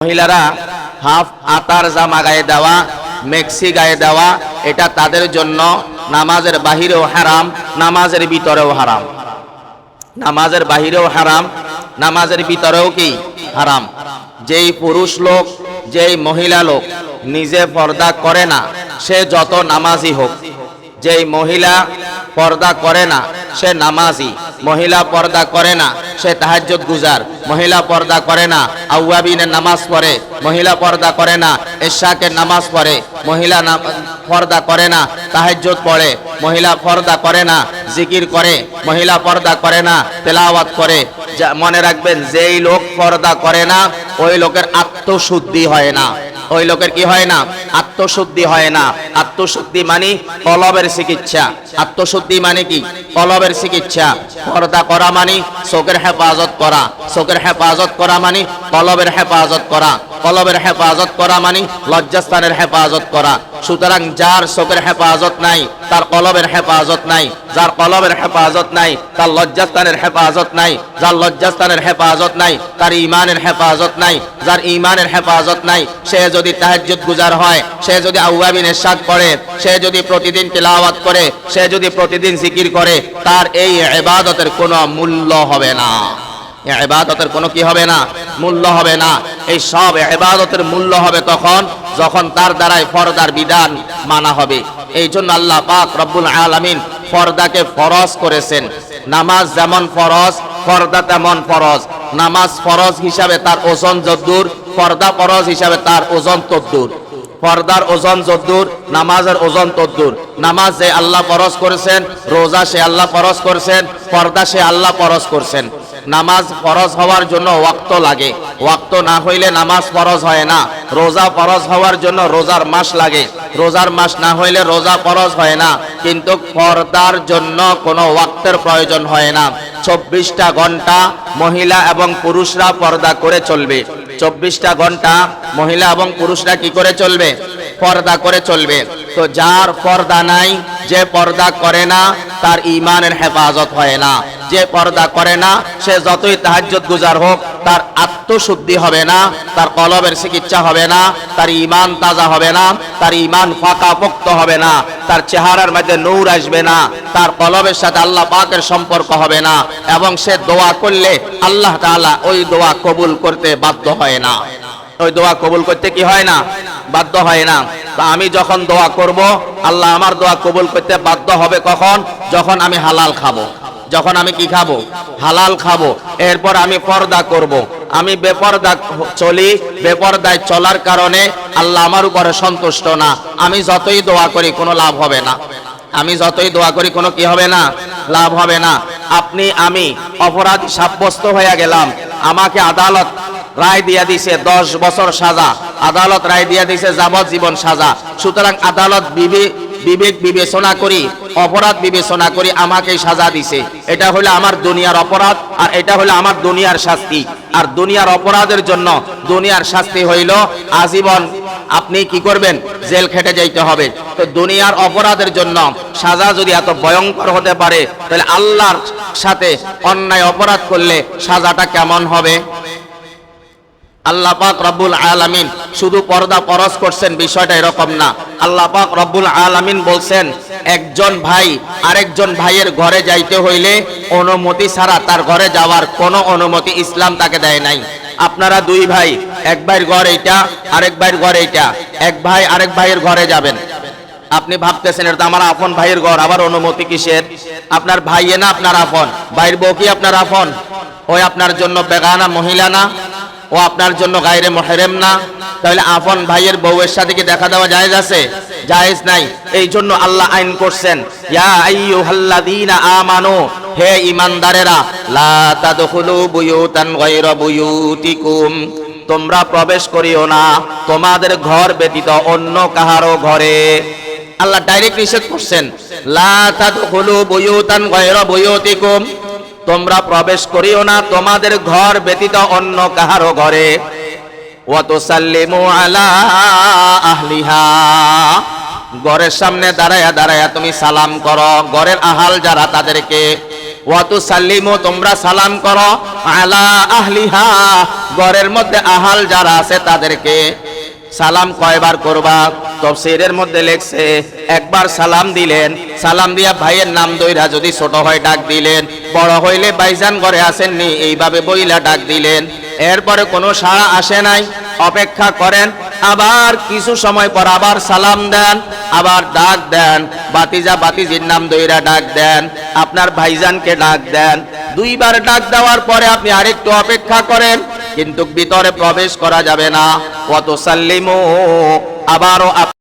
মহিলারা হাফ আতার জামা গায়ে দেওয়া, মেক্সি গায়ে দেওয়া, এটা তাদের জন্য নামাজের বাহিরেও হারাম, নামাজের ভিতরেও হারাম। নামাজের বাহিরেও হারাম, নামাজের ভিতরেও কি হারাম। যেই পুরুষ লোক, যেই মহিলা লোক নিজে পর্দা করে না, সে যত নামাজি হোক। যেই মহিলা পর্দা করে না সে নামাজি, মহিলা পর্দা করে না সে তাহাজ্জুদ গুজার, মহিলা পর্দা করে না আউয়াবিনের নামাজ পড়ে, মহিলা পর্দা করে না ইশাকের নামাজ পড়ে, মহিলা পর্দা করে না তাহাজ্জুদ পড়ে, মহিলা পর্দা করে না জিকির করে, মহিলা পর্দা করে না তেলাওয়াত করে। মনে রাখবেন, যেই লোক পর্দা করে না ওই লোকের আত্মশুদ্ধি হয় না। ওই লোকের কি হয় না? আত্মশুদ্ধি হয় না। আত্মশুদ্ধি মানে কলবের চিকিৎসা। আত্মশুদ্ধি মানে কি? কলবের চিকিৎসা। পর্দা করা মানে চোখের হেফাজত করা, চোখের হেফাজত করা মানে কলবের হেফাজত করা, কলবের হেফাজত করা মানে লজ্জাস্থানের হেফাজত করা। সুতরাং যার চোখের হেফাজত নাই তার কলবের হেফাজত নাই, যার কলবের হেফাজত নাই তার লজ্জাস্থানের হেফাজত নাই, যার লজ্জাস্থানের হেফাজত নাই তার ঈমানের হেফাজত নাই, যার ঈমানের হেফাজত নাই সে যদি তাহাজ্জুদ গুজার হয়, সে যদি আউয়াবিন ইরশাদ পড়ে, সে যদি প্রতিদিন তিলাওয়াত করে, সে যদি প্রতিদিন জিকির করে, তার এই ইবাদতের কোনো মূল্য হবে না। ইবাদতের কোনো কি হবে না? মূল্য হবে না। এই সব ইবাদতের মূল্য হবে তখন যখন তার দ্বারাই পর্দার বিধান মানা হবে। এই জন্য আল্লাহ পাক রব্বুল আলামিন পর্দাকে ফরজ করেছেন। নামাজ যেমন ফরজ, পর্দা তেমন ফরজ। নামাজ ফরজ হিসাবে তার ওজন যদ্দূর, পর্দা ফরজ হিসাবে তার ওজন তদ্দূর। পর্দার ওজন যদ্দূর, নামাজের ওজন তদ্দূর। নামাজ যে আল্লাহ ফরজ করেছেন, রোজা সে আল্লাহ ফরজ করেছেন, পর্দা সে আল্লাহ ফরজ করেছেন। নামাজ ফরজ হওয়ার জন্য ওয়াক্ত লাগে, ওয়াক্ত না হইলে নামাজ ফরজ হয় না। রোজা ফরজ হওয়ার জন্য রোজার মাস লাগে, রোজার মাস না হইলে রোজা ফরজ হয় না। কিন্তু পর্দার জন্য কোনো ওয়াক্তের প্রয়োজন হয় না। 24টা ঘন্টা মহিলা এবং পুরুষরা পর্দা করে চলবে। 24টা ঘন্টা মহিলা এবং পুরুষরা কি করে চলবে? পর্দা করে চলবে। তো যার পর্দা নাই, যে পর্দা করে না, তার ঈমানের হেফাজত হয় না। যে পর্দা করে না সে যতই তাহাজ্জুদ গুজার হোক, তার আত্মশুদ্ধি হবে না, তার কলবের চিকিৎসা হবে না, তার ঈমান তাজা হবে না, তার ঈমান পাকাপোক্ত হবে না, তার চেহারার মধ্যে নূর আসবে না, তার কলবের সাথে আল্লাহ পাকের সম্পর্ক হবে না, এবং সে দোয়া করলে আল্লাহ তাআলা ওই দোয়া কবুল করতে বাধ্য হয় না। ওই দোয়া কবুল করতে কি হয় না? বাধ্য হয় না। তা আমি যখন দোয়া করব, আল্লাহ আমার দোয়া কবুল করতে বাধ্য হবে কখন? যখন আমি হালাল খাবো। যখন আমি কি খাবো? হালাল খাবো। এরপর আমি পর্দা করব। আমি বেপর্দা চলি, বেপর্দায় চলার কারণে আল্লাহ আমার উপরে সন্তুষ্ট না। আমি যতই দোয়া করি কোনো লাভ হবে না। আমি যতই দোয়া করি কোনো কি হবে না? লাভ হবে না। আপনি আমি অপরাধ সাব্যস্ত হয়ে গেলাম, আমাকে আদালত রায় দিয়া দিছে 10 বছর সাজা, আদালত রায় দিয়া দিছে যাবজ্জীবন সাজা। সুতরাং আদালত বিবেক বিবেচনা করি, অপরাধ বিবেচনা করি আমাকে সাজা দিছে। এটা হলো আমার দুনিয়ার অপরাধ, আর এটা হলো আমার দুনিয়ার শাস্তি। আর দুনিয়ার অপরাধের জন্য দুনিয়ার শাস্তি হইল আজীবন আপনি কি করবেন? জেল খেটে যাইতে হবে। তো দুনিয়ার অপরাধের জন্য সাজা যদি এত ভয়ঙ্কর হতে পারে, তাহলে আল্লাহর সাথে অন্যায় অপরাধ করলে সাজাটা কেমন হবে? আল্লাহ পাক রব্বুল আলামিন শুধু পর্দা ফরজ করছেন, বিষয়টা এরকম না। আল্লাহ পাক রব্বুল আলামিন বলছেন, একজন ভাই আরেকজন ভাইয়ের ঘরে যাইতে হইলে অনুমতি ছাড়া তার ঘরে যাওয়ার কোনো অনুমতি ইসলাম তাকে দেয় নাই। আপনারা দুই ভাই, এক ভাইয়ের ঘর এইটা, আরেক ভাইয়ের ঘর এইটা, এক ভাই আরেক ভাইয়ের ঘরে যাবেন। আপনি ভাবতেছেন এটা আমার আপন ভাইয়ের ঘর, আবার অনুমতি কিসের? আপনার ভাইয়ে না আপনার আপন? ভাইয়ের বউ কি আপনার আপন? ওই আপনার জন্য বেগানা মহিলা না? ও আপনার জন্য গায়রে মুহরম না? তাহলে আপন ভাইয়ের বউয়ের সাথে কি দেখা দেওয়া জায়েজ আছে? জায়েজ নাই। এই জন্য আল্লাহ আইন করছেন, ইয়া আইয়ুহাল্লাযীনা আমানু, হে ঈমানদারেরা, লা তাদখুলু বুয়ুতান গায়রা বুয়ুতিকুম, তোমরা প্রবেশ করিও না তোমাদের ঘর ব্যতীত অন্য কাহারো ঘরে। আল্লাহ ডাইরেক্ট নিষেধ করছেন, লা তাদখুলু বুয়ুতান গায়রা বুয়ুতিকুম, তোমরা প্রবেশ করিও না তোমাদের ঘর ব্যতীত অন্য কাহারো ঘরে। ওয়া তুসাল্লিমু আলা আহলিহা, ঘরের সামনে দাঁড়ায়া দাঁড়ায়া তুমি সালাম করো ঘরের আহাল যারা তাদেরকে। ওয়া তুসাল্লিমু তোমরা সালাম করো আলা আহলিহা ঘরের মধ্যে আহাল যারা আছে তাদেরকে। সালাম কয়বার করবা? তাফসীরের মধ্যে লেখছে একবার সালাম দিলেন, সালাম দিয়া ভাইয়ের নাম দইরা যদি ছোট হয় ডাক দিলেন, বড় হইলে ভাইজান ঘরে আসেননি এইভাবে বইলা ডাক দিলেন। এরপরে কোনো সাড়া আসে নাই, অপেক্ষা করেন, আবার কিছু সময় পর আবার সালাম দেন, আবার ডাক দেন, বাতিজা বাতিজির নাম দইরা ডাক দেন, আপনার ভাইজানকে ডাক দেন। দুইবার ডাক দেওয়ার পরে আপনি আরেকটু অপেক্ষা করেন, কিন্তু ভিতরে প্রবেশ করা যাবে না। ওয়া তুসাল্লিমু আবারও